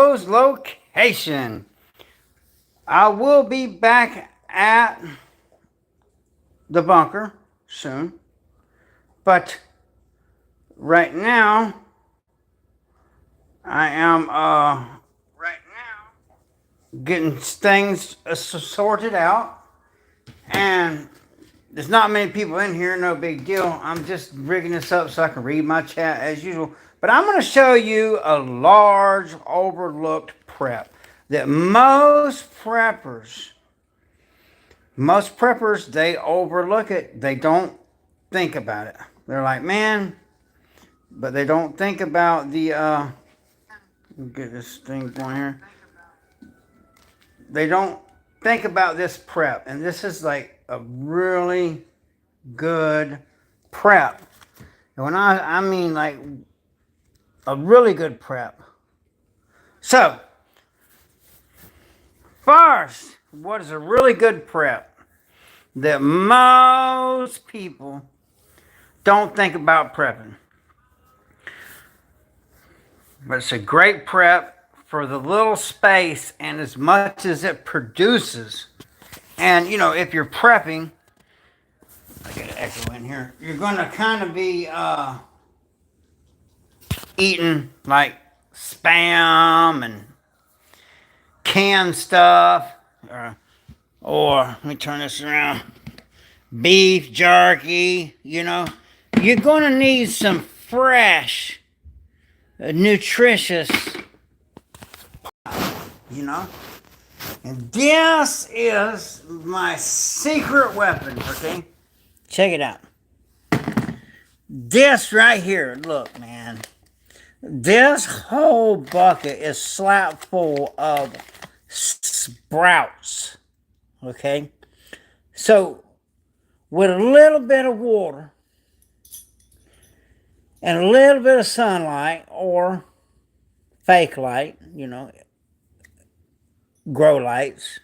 undisclosed location. I will be back at the bunker soon, but right now I am getting things sorted out, and there's not many people in here, no big deal. I'm just rigging this up so I can read my chat as usual. But I'm going to show you a large overlooked prep that most preppers, they overlook it. They don't think about it. They're like, man, but they don't think about the, get this thing going here. They don't think about this prep. And this is like a really good prep. And when I mean like a really good prep. So, first, what is a really good prep that most people don't think about prepping? But it's a great prep for the little space and as much as it produces. And, you know, if you're prepping, I got an echo in here, you're going to kind of be eating like spam and canned stuff, or let me turn this around, beef jerky, you know. You're going to need some fresh, nutritious, you know. And this is my secret weapon, okay? Check it out. This right here, look, man. This whole bucket is slap full of sprouts, okay? So, with a little bit of water and a little bit of sunlight or fake light, you know, grow lights,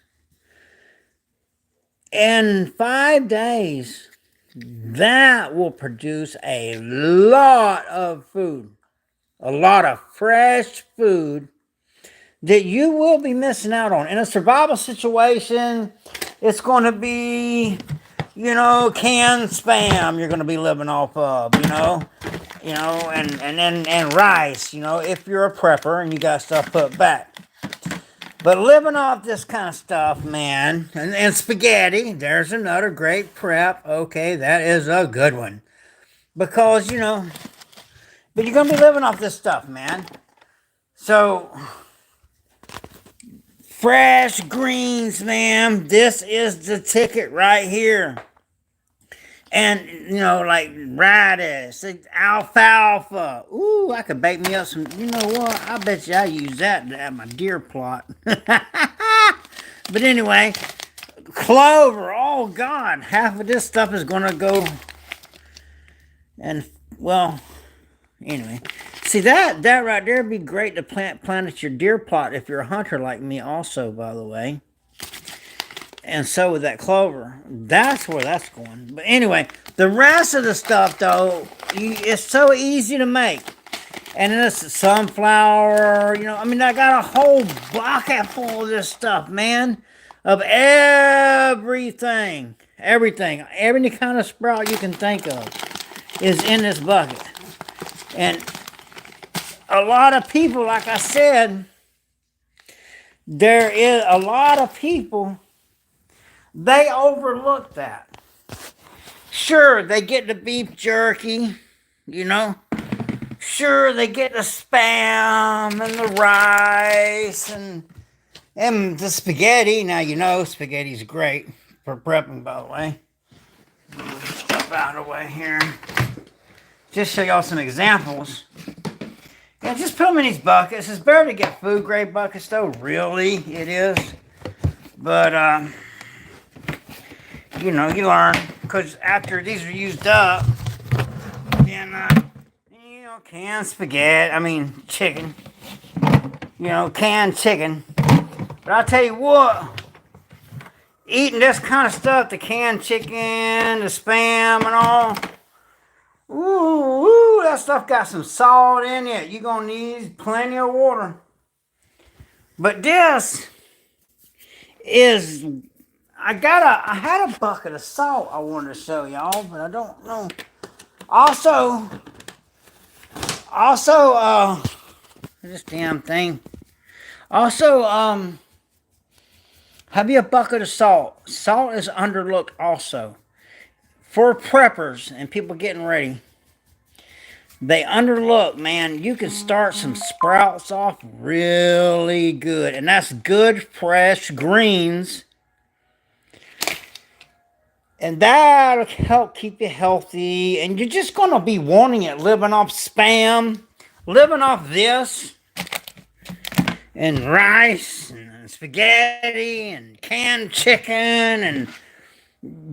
in 5 days, that will produce a lot of food. A lot of fresh food that you will be missing out on. In a survival situation, it's going to be, you know, canned spam you're going to be living off of, and rice, you know, if you're a prepper and you got stuff put back. But living off this kind of stuff, man, and spaghetti, there's another great prep. Okay, that is a good one. Because, you know, but you're going to be living off this stuff, man. So, fresh greens, man. This is the ticket right here. And, you know, like radish, alfalfa. Ooh, I could bake me up some, you know what? I bet you I use that at my deer plot. But anyway, clover. Oh, God. Half of this stuff is going to go. And, well, anyway. See, that right there would be great to plant at your deer plot if you're a hunter like me also, by the way. And so with that clover, that's where that's going. But anyway, the rest of the stuff, though, it's so easy to make. And then it's sunflower, you know. I mean, I got a whole bucket full of this stuff, man. Of everything. Everything. Every kind of sprout you can think of is in this bucket. And a lot of people, like I said, there is a lot of people, they overlook that. Sure, they get the beef jerky, you know. Sure, they get the spam and the rice and the spaghetti. Now, you know, spaghetti's great for prepping, by the way. Move stuff out of the way here. Just show y'all some examples. Yeah, just put them in these buckets. It's better to get food grade buckets, though. Really, it is. But, you know, you learn. Because after these are used up, then, you know, canned spaghetti. I mean, chicken. You know, canned chicken. But I'll tell you what. Eating this kind of stuff, the canned chicken, the spam and all. Ooh, that stuff got some salt in it. You're going to need plenty of water. But this is, I had a bucket of salt I wanted to show y'all, but I don't know. Also, this damn thing. Also, have you a bucket of salt? Salt is underlooked also. For preppers and people getting ready, they underlook, man. You can start some sprouts off really good. And that's good, fresh greens. And that'll help keep you healthy. And you're just going to be wanting it, living off Spam, living off this, and rice, and spaghetti, and canned chicken, and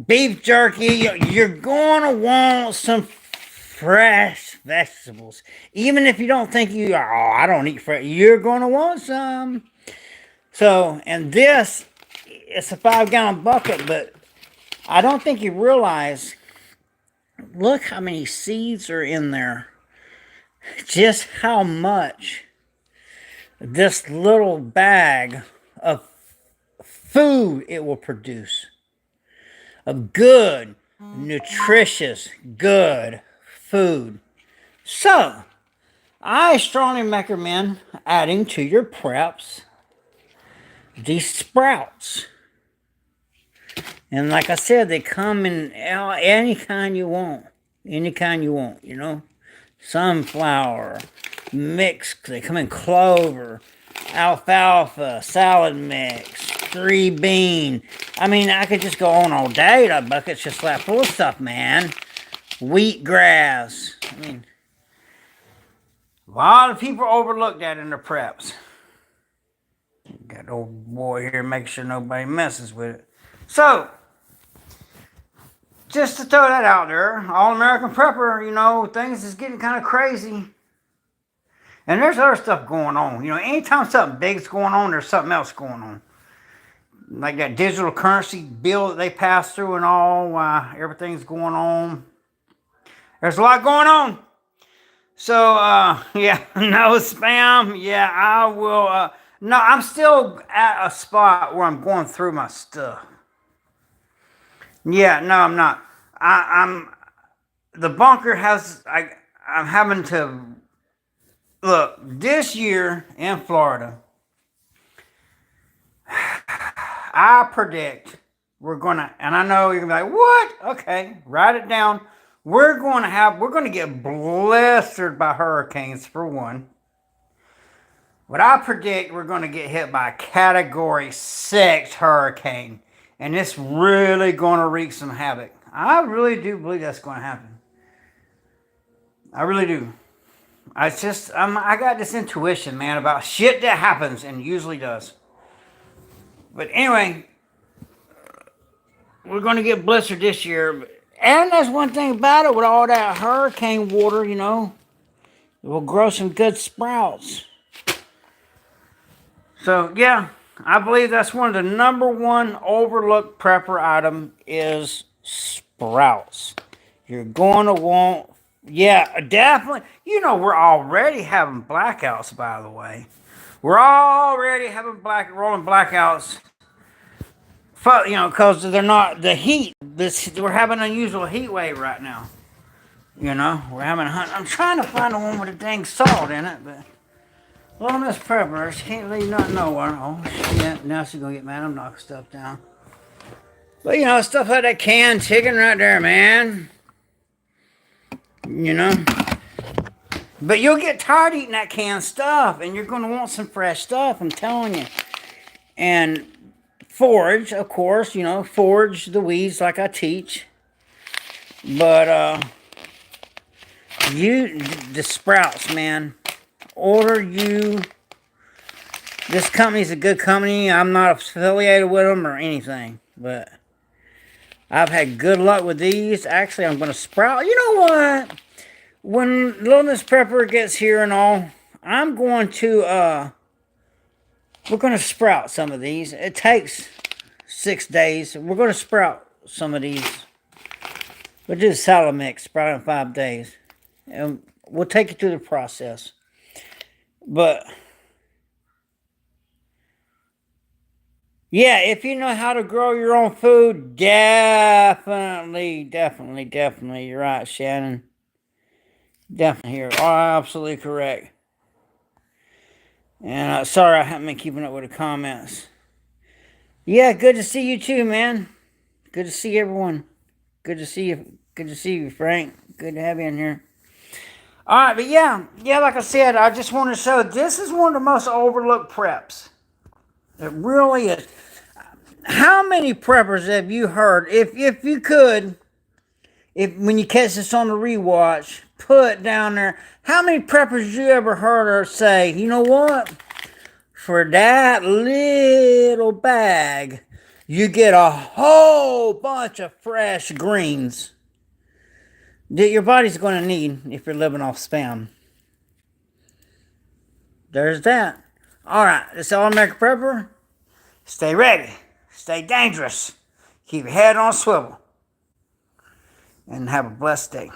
beef jerky. You're going to want some fresh vegetables. Even if you don't think you are, oh, I don't eat fresh, you're going to want some. So, and this, it's a 5-gallon bucket, but I don't think you realize, look how many seeds are in there. Just how much this little bag of food it will produce. Of good, nutritious, good food. So, I strongly recommend adding to your preps these sprouts. And like I said, they come in any kind you want. Any kind you want, you know. Sunflower, mix, they come in clover, alfalfa, salad mix, 3-bean. I mean, I could just go on all day. That bucket's just like full of stuff, man. Wheatgrass. I mean, a lot of people overlook that in their preps. Got the old boy here, make sure nobody messes with it. So, just to throw that out there, All-American Prepper, you know, things is getting kind of crazy. And there's other stuff going on. You know, anytime something big's going on, there's something else going on. Like that digital currency bill that they passed through and all, everything's going on. There's a lot going on. So, yeah, no spam. Yeah, I will. No, I'm still at a spot where I'm going through my stuff. Yeah, no, I'm not. I'm the bunker has. I'm having to look this year in Florida. I predict we're gonna, and I know you're gonna be like, what? Okay, write it down. We're gonna get blistered by hurricanes for one. But I predict we're gonna get hit by a Category 6 hurricane. And it's really going to wreak some havoc. I really do believe that's going to happen. I really do. I got this intuition, man, about shit that happens and usually does. But anyway, we're going to get blistered this year. And that's one thing about it, with all that hurricane water, you know, it will grow some good sprouts. So, yeah. I believe that's one of the number one overlooked prepper item is sprouts. You're going to want, yeah, definitely. You know, we're already having blackouts, by the way. We're already having rolling blackouts. You know, because they're not the heat. We're having an unusual heat wave right now. You know, we're having I'm trying to find the one with the dang salt in it, but. Well, Miss Prepper, she can't leave nothing nowhere. Oh, shit. Now she's going to get mad. I'm knocking stuff down. But, you know, stuff like that canned chicken right there, man. You know? But you'll get tired eating that canned stuff, and you're going to want some fresh stuff, I'm telling you. And forage, of course, you know, forage the weeds like I teach. But, the sprouts, man. Order you. This company's a good company. I'm not affiliated with them or anything, but I've had good luck with these. Actually, I'm going to sprout. You know what? When Little Miss Prepper gets here and all, I'm going to, we're going to sprout some of these. It takes 6 days. We're going to sprout some of these. We'll do the salad mix, sprout in 5 days. And we'll take you through the process. But Yeah, if you know how to grow your own food, definitely, definitely, definitely. You're right, Shannon. Definitely, you're absolutely correct. And sorry, I haven't been keeping up with the comments. Yeah, good to see you too, man. Good to see everyone. Good to see you. Good to see you, Frank. Good to have you in here. All right, but yeah, like I said, I just want to show this is one of the most overlooked preps. It really is. How many preppers have you heard? If you could, if when you catch this on the rewatch, put down there how many preppers you ever heard her say, you know what? For that little bag, you get a whole bunch of fresh greens that your body's going to need if you're living off spam. There's that. All right, this All American Prepper. Stay ready. Stay dangerous. Keep your head on a swivel. And have a blessed day.